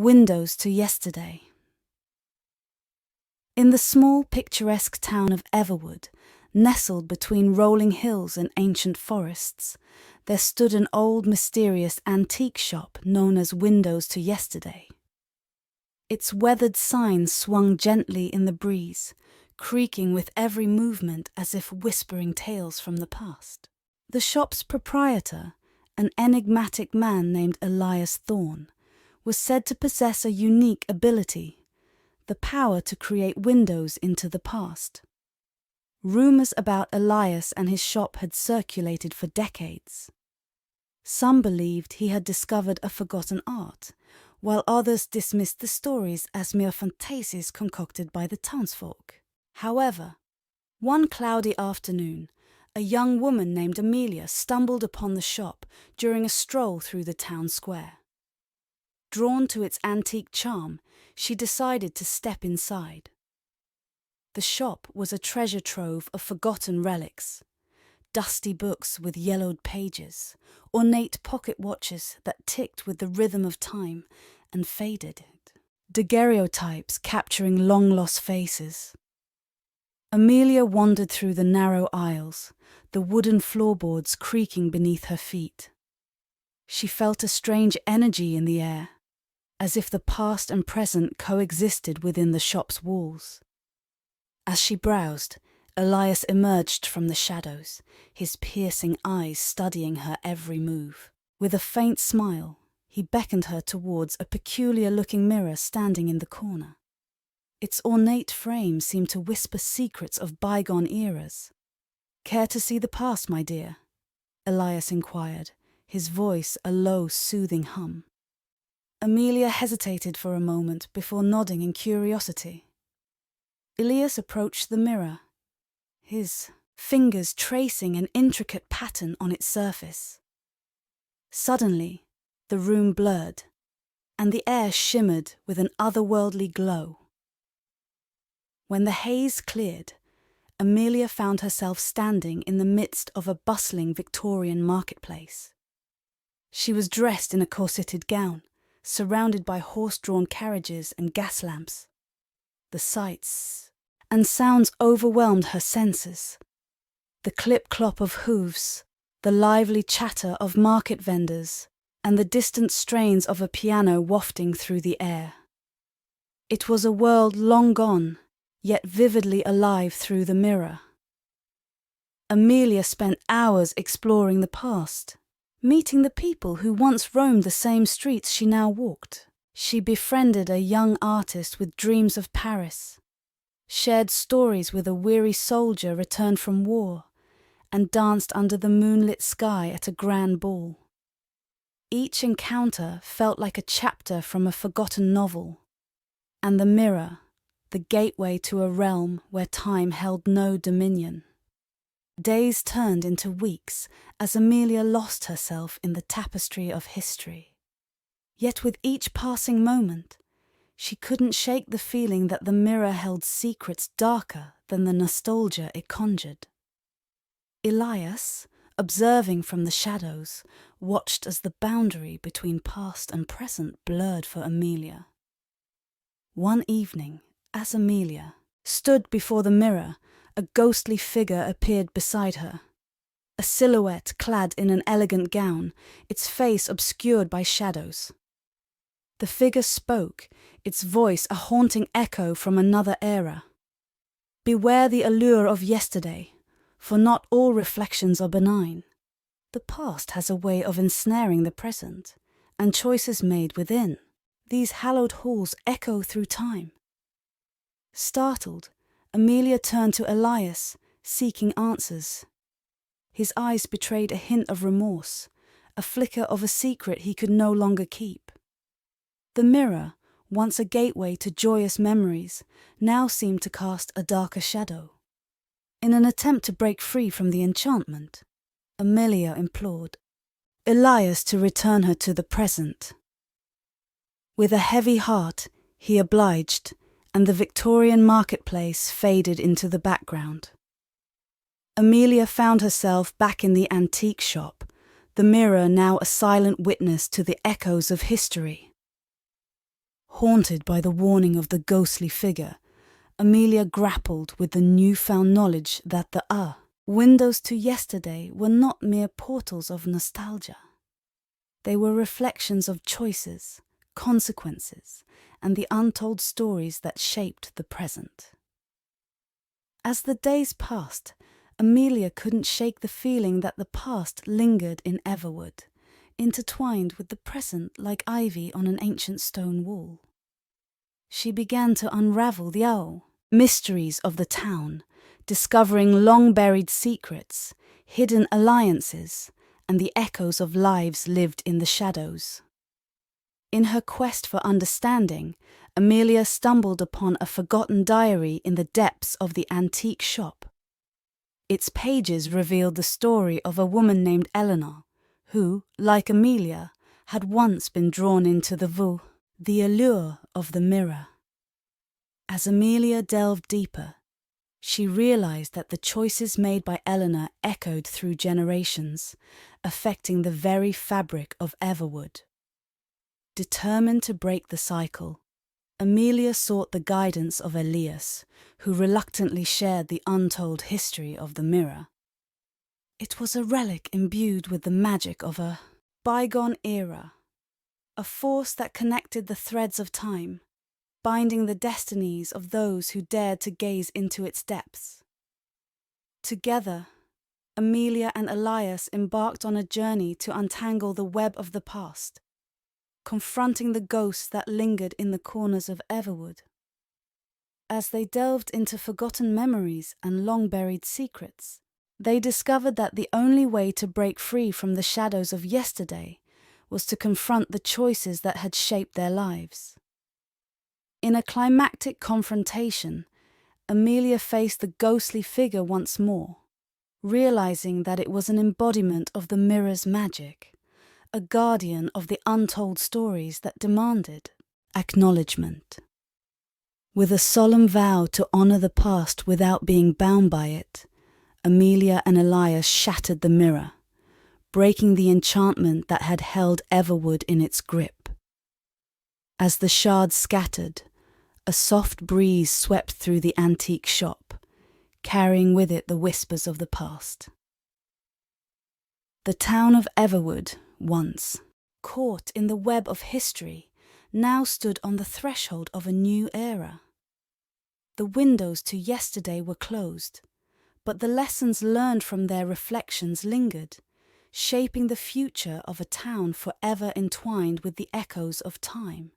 Windows to yesterday. In the small, picturesque town of Everwood, nestled between rolling hills and ancient forests, there stood an old, mysterious antique shop known as Windows to Yesterday. Its weathered sign swung gently in the breeze, creaking with every movement as if whispering tales from the past. The shop's proprietor, an enigmatic man named Elias Thorne, was said to possess a unique ability, the power to create windows into the past. Rumors about Elias and his shop had circulated for decades. Some believed he had discovered a forgotten art, while others dismissed the stories as mere fantasies concocted by the townsfolk. However, one cloudy afternoon, a young woman named Amelia stumbled upon the shop during a stroll through the town square. Drawn to its antique charm, she decided to step inside. The shop was a treasure trove of forgotten relics, dusty books with yellowed pages, ornate pocket watches that ticked with the rhythm of time and faded, daguerreotypes capturing long-lost faces. Amelia wandered through the narrow aisles, the wooden floorboards creaking beneath her feet. She felt a strange energy in the air, as if the past and present coexisted within the shop's walls. As she browsed, Elias emerged from the shadows, his piercing eyes studying her every move. With a faint smile, he beckoned her towards a peculiar-looking mirror standing in the corner. Its ornate frame seemed to whisper secrets of bygone eras. "Care to see the past, my dear?" Elias inquired, his voice a low, soothing hum. Amelia hesitated for a moment before nodding in curiosity. Elias approached the mirror, his fingers tracing an intricate pattern on its surface. Suddenly, the room blurred, and the air shimmered with an otherworldly glow. When the haze cleared, Amelia found herself standing in the midst of a bustling Victorian marketplace. She was dressed in a corseted gown, surrounded by horse-drawn carriages and gas lamps. The sights and sounds overwhelmed her senses. The clip-clop of hooves, the lively chatter of market vendors, and the distant strains of a piano wafting through the air. It was a world long gone, yet vividly alive through the mirror. Amelia spent hours exploring the past, meeting the people who once roamed the same streets she now walked. She befriended a young artist with dreams of Paris, shared stories with a weary soldier returned from war, and danced under the moonlit sky at a grand ball. Each encounter felt like a chapter from a forgotten novel, and the mirror, the gateway to a realm where time held no dominion. Days turned into weeks as Amelia lost herself in the tapestry of history. Yet with each passing moment, she couldn't shake the feeling that the mirror held secrets darker than the nostalgia it conjured. Elias, observing from the shadows, watched as the boundary between past and present blurred for Amelia. One evening, as Amelia stood before the mirror, a ghostly figure appeared beside her. A silhouette clad in an elegant gown, its face obscured by shadows. The figure spoke, its voice a haunting echo from another era. "Beware the allure of yesterday, for not all reflections are benign. The past has a way of ensnaring the present, and choices made within these hallowed halls echo through time." Startled, Amelia turned to Elias, seeking answers. His eyes betrayed a hint of remorse, a flicker of a secret he could no longer keep. The mirror, once a gateway to joyous memories, now seemed to cast a darker shadow. In an attempt to break free from the enchantment, Amelia implored Elias to return her to the present. With a heavy heart, he obliged, and the Victorian marketplace faded into the background. Amelia found herself back in the antique shop, the mirror now a silent witness to the echoes of history. Haunted by the warning of the ghostly figure, Amelia grappled with the newfound knowledge that the windows to yesterday were not mere portals of nostalgia. They were reflections of choices, consequences, and the untold stories that shaped the present. As the days passed, Amelia couldn't shake the feeling that the past lingered in Everwood, intertwined with the present like ivy on an ancient stone wall. She began to unravel the mysteries of the town, discovering long-buried secrets, hidden alliances, and the echoes of lives lived in the shadows. In her quest for understanding, Amelia stumbled upon a forgotten diary in the depths of the antique shop. Its pages revealed the story of a woman named Eleanor, who, like Amelia, had once been drawn into the allure of the mirror. As Amelia delved deeper, she realized that the choices made by Eleanor echoed through generations, affecting the very fabric of Everwood. Determined to break the cycle, Amelia sought the guidance of Elias, who reluctantly shared the untold history of the mirror. It was a relic imbued with the magic of a bygone era, a force that connected the threads of time, binding the destinies of those who dared to gaze into its depths. Together, Amelia and Elias embarked on a journey to untangle the web of the past, confronting the ghosts that lingered in the corners of Everwood. As they delved into forgotten memories and long-buried secrets, they discovered that the only way to break free from the shadows of yesterday was to confront the choices that had shaped their lives. In a climactic confrontation, Amelia faced the ghostly figure once more, realizing that it was an embodiment of the mirror's magic, a guardian of the untold stories that demanded acknowledgement. With a solemn vow to honor the past without being bound by it, Amelia and Elias shattered the mirror, breaking the enchantment that had held Everwood in its grip. As the shards scattered, a soft breeze swept through the antique shop, carrying with it the whispers of the past. The town of Everwood, once caught in the web of history, now stood on the threshold of a new era. The windows to yesterday were closed, but the lessons learned from their reflections lingered, shaping the future of a town forever entwined with the echoes of time.